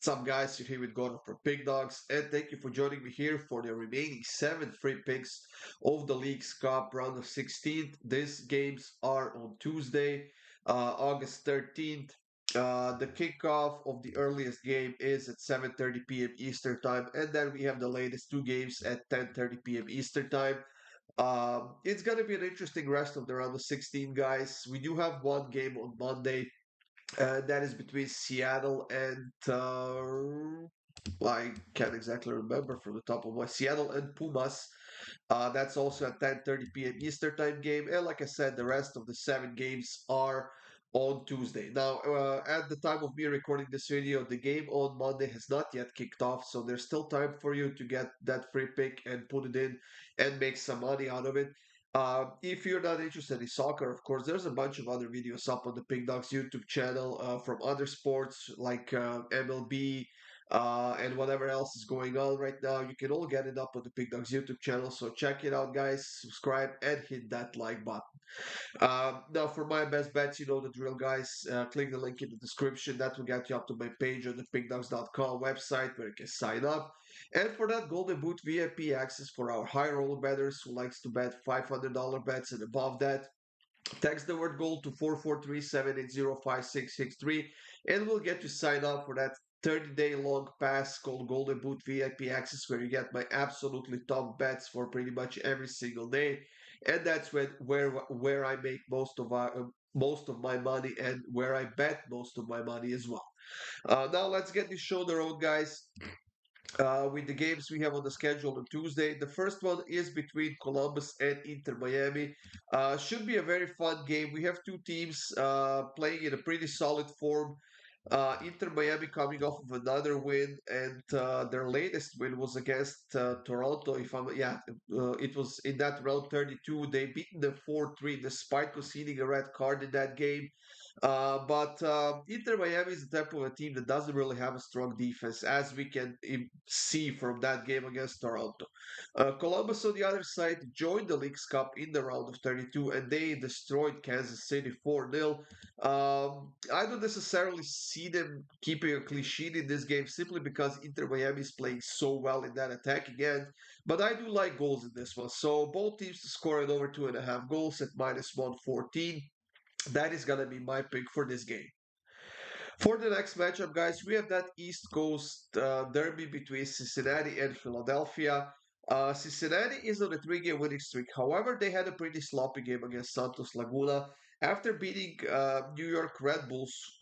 What's up, guys? You're here with Goran from Pickdawgz, and thank you for joining me here for the remaining 7 free picks of the League's Cup round of 16th. These games are on Tuesday, August 13th. The kickoff of the earliest game is at 7:30 p.m. Eastern Time, and then we have the latest two games at 10:30 p.m. Eastern Time. It's going to be an interesting rest of the round of 16, guys. We do have one game on Monday that is between Seattle and I can't exactly remember from the top of my Seattle and Pumas. That's also at 10:30 p.m. Eastern time game. And like I said, the rest of the 7 games are on Tuesday. Now, at the time of me recording this video, the game on Monday has not yet kicked off, so there's still time for you to get that free pick and put it in and make some money out of it. If you're not interested in soccer, of course, there's a bunch of other videos up on the Pick Dawgz YouTube channel from other sports like MLB, and whatever else is going on right now. You can all get it up on the Pick Dawgz YouTube channel. So check it out, guys. Subscribe and hit that like button. Now, for my best bets, you know the drill, guys. Click the link in the description. That will get you up to my page on the pickdawgz.com website where you can sign up. And for that Golden Boot VIP access for our high roller bettors who likes to bet $500 bets and above that, text the word gold to 443-780-5663 and we'll get you signed up for that 30-day long pass called Golden Boot VIP Access where you get my absolutely top bets for pretty much every single day. And that's where I make most of my money and where I bet most of my money as well. Now let's get this show on the road, guys. With the games we have on the schedule on Tuesday. The first one is between Columbus and Inter Miami. Should be a very fun game. We have two teams playing in a pretty solid form. Inter Miami coming off of another win, and their latest win was against Toronto. It was in that round 32. They beat them 4-3 despite conceding a red card in that game. But Inter Miami is the type of a team that doesn't really have a strong defense, as we can see from that game against Toronto. Columbus, on the other side, joined the League's Cup in the round of 32, and they destroyed Kansas City 4-0. I don't necessarily see them keeping a clean sheet in this game simply because Inter Miami is playing so well in that attacking end. But I do like goals in this one. So both teams to score at over 2.5 goals at -114. That is going to be my pick for this game. For the next matchup, guys, we have that East Coast derby between Cincinnati and Philadelphia. Cincinnati is on a 3-game winning streak. However, they had a pretty sloppy game against Santos Laguna after beating New York Red Bulls.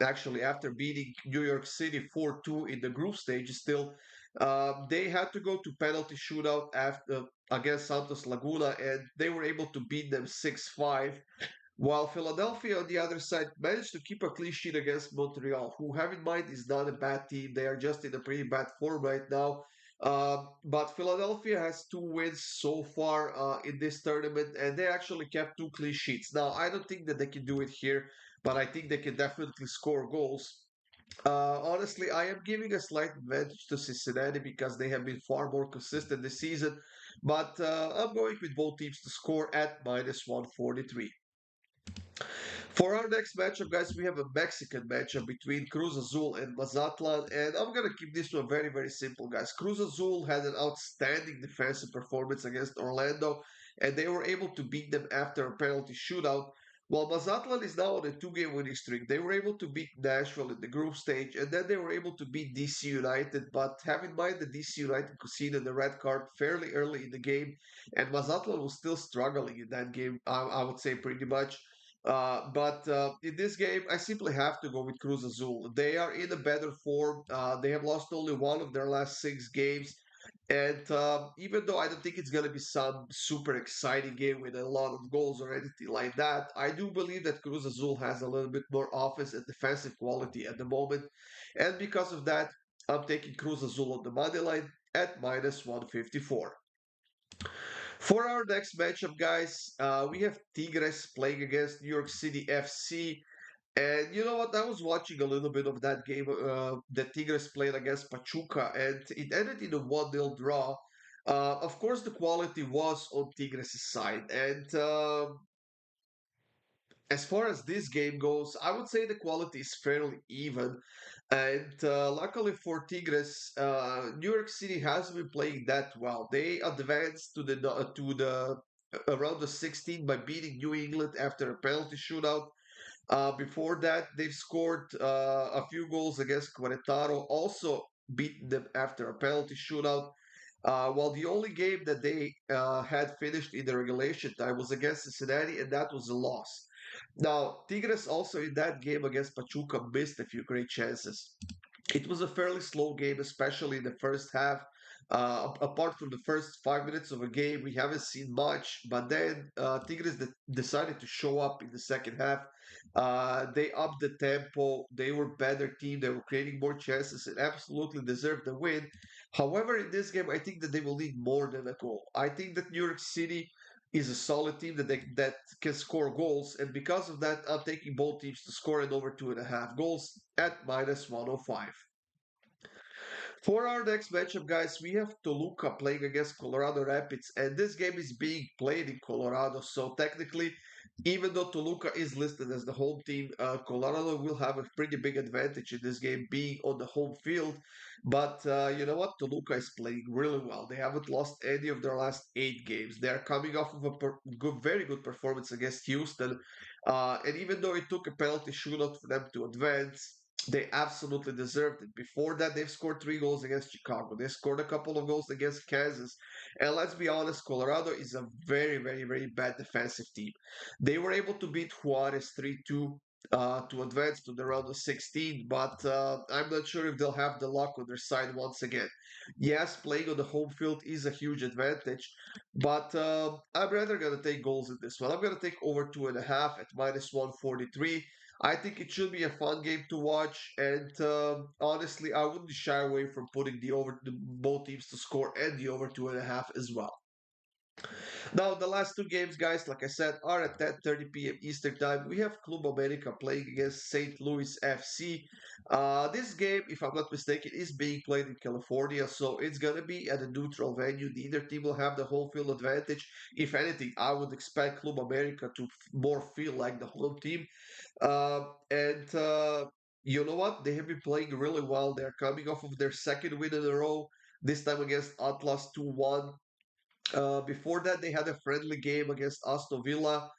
Actually, after beating New York City 4-2 in the group stage, still they had to go to penalty shootout after against Santos Laguna, and they were able to beat them 6-5. While Philadelphia, on the other side, managed to keep a clean sheet against Montreal, who, have in mind, is not a bad team. They are just in a pretty bad form right now. But Philadelphia has 2 wins so far in this tournament, and they actually kept 2 clean sheets. Now, I don't think that they can do it here, but I think they can definitely score goals. Honestly, I am giving a slight advantage to Cincinnati because they have been far more consistent this season, but I'm going with both teams to score at -143. For our next matchup, guys, we have a Mexican matchup between Cruz Azul and Mazatlan, and I'm gonna keep this one very, very simple, guys. Cruz Azul had an outstanding defensive performance against Orlando, and they were able to beat them after a penalty shootout. While Mazatlan is now on a 2-game winning streak, they were able to beat Nashville in the group stage, and then they were able to beat DC United. But have in mind that DC United conceded the red card fairly early in the game, and Mazatlan was still struggling in that game, I would say pretty much. But in this game, I simply have to go with Cruz Azul. They are in a better form. They have lost only one of their last 6 games. And even though I don't think it's going to be some super exciting game with a lot of goals or anything like that, I do believe that Cruz Azul has a little bit more offense and defensive quality at the moment. And because of that, I'm taking Cruz Azul on the money line at -154. For our next matchup, guys, we have Tigres playing against New York City FC. And you know what? I was watching a little bit of that game that Tigres played against Pachuca, and it ended in a 1-0 draw. Of course, the quality was on Tigres' side, as far as this game goes, I would say the quality is fairly even. And luckily for Tigres, New York City hasn't been playing that well. They advanced to the around the 16 by beating New England after a penalty shootout. Before that, they've scored a few goals against Querétaro, also beaten them after a penalty shootout. Well, the only game that they had finished in the regulation time was against Cincinnati, and that was a loss. Now, Tigres also in that game against Pachuca missed a few great chances. It was a fairly slow game, especially in the first half. Apart from the first 5 minutes of a game, we haven't seen much. But then Tigres decided to show up in the second half. They upped the tempo. They were better team. They were creating more chances and absolutely deserved the win. However, in this game, I think that they will need more than a goal. I think that New York City is a solid team that can score goals, and because of that, I'm taking both teams to score in over 2.5 goals at minus 105. For our next matchup, guys, we have Toluca playing against Colorado Rapids, and this game is being played in Colorado. So technically, even though Toluca is listed as the home team, Colorado will have a pretty big advantage in this game, being on the home field. But you know what? Toluca is playing really well. They haven't lost any of their last 8 games. They are coming off of a very good performance against Houston, and even though it took a penalty shootout for them to advance. They absolutely deserved it. Before that, they've scored 3 goals against Chicago. They scored a couple of goals against Kansas. And let's be honest, Colorado is a very, very, very bad defensive team. They were able to beat Juarez 3-2 to advance to the round of 16, but I'm not sure if they'll have the luck on their side once again. Yes, playing on the home field is a huge advantage, but I'm rather going to take goals in this one. I'm going to take over 2.5 at minus 143. I think it should be a fun game to watch, and honestly, I wouldn't shy away from putting both teams to score and the over 2.5 as well. Now, the last 2 games, guys, like I said, are at 10:30 p.m. Eastern Time. We have Club America playing against St. Louis FC. This game, if I'm not mistaken, is being played in California, so it's gonna be at a neutral venue. Neither team will have the home field advantage. If anything, I would expect Club America to more feel like the home team. And you know what? They have been playing really well. They're coming off of their second win in a row. This time against Atlas 2-1. Before that, they had a friendly game against Aston Villa.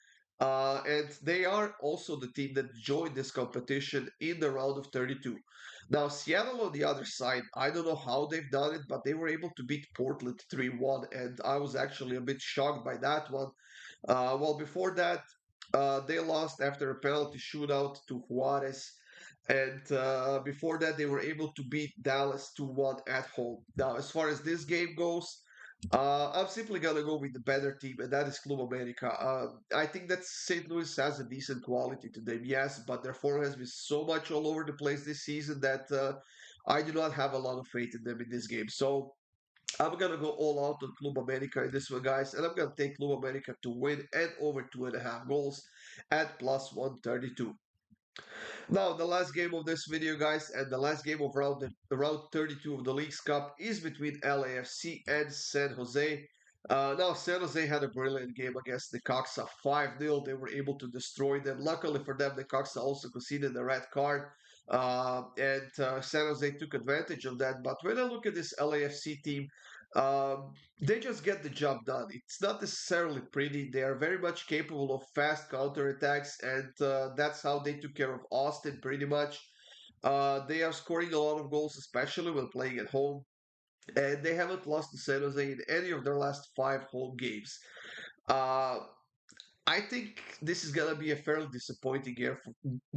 And they are also the team that joined this competition in the round of 32. Now, Seattle on the other side, I don't know how they've done it, but they were able to beat Portland 3-1, and I was actually a bit shocked by that one. Well, before that, they lost after a penalty shootout to Juarez. And before that, they were able to beat Dallas 2-1 at home. Now, as far as this game goes, I'm simply gonna go with the better team, and that is Club America. I think that St. Louis has a decent quality to them, yes, but their form has been so much all over the place this season that I do not have a lot of faith in them in this game. So I'm gonna go all out on Club America in this one, guys, and I'm gonna take Club America to win and over 2.5 goals at plus 132. Now, the last game of this video, guys, and the last game of round 32 of the League's Cup is between LAFC and San Jose. Now, San Jose had a brilliant game against the Coxa 5-0. They were able to destroy them. Luckily for them, the Coxa also conceded a red card, and San Jose took advantage of that. But when I look at this LAFC team, they just get the job done. It's not necessarily pretty. They are very much capable of fast counterattacks, and that's how they took care of Austin pretty much. They are scoring a lot of goals, especially when playing at home, and they haven't lost to San Jose in any of their last 5 home games. Uh, I think this is gonna be a fairly disappointing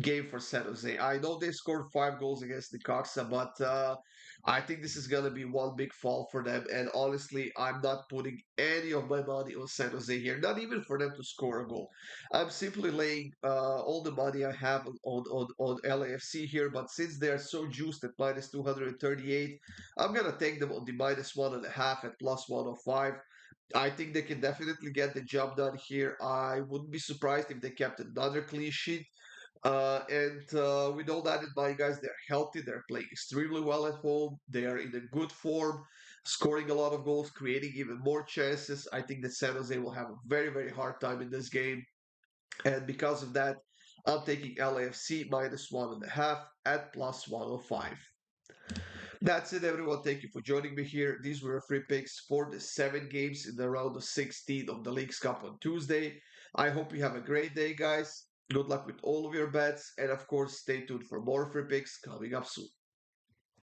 game for San Jose. I know they scored 5 goals against the Coxa, but I think this is gonna be one big fall for them. And honestly, I'm not putting any of my money on San Jose here. Not even for them to score a goal. I'm simply laying all the money I have on LAFC here. But since they are so juiced at minus 238, I'm gonna take them on the minus 1.5 at plus 105. I think they can definitely get the job done here. I wouldn't be surprised if they kept another clean sheet. And with all that in mind, guys, they're healthy. They're playing extremely well at home. They are in a good form, scoring a lot of goals, creating even more chances. I think that San Jose will have a very, very hard time in this game. And because of that, I'm taking LAFC -1.5 at +105. That's it, everyone. Thank you for joining me here. These were free picks for the 7 games in the round of 16 of the League's Cup on Tuesday. I hope you have a great day, guys. Good luck with all of your bets, and of course, stay tuned for more free picks coming up soon.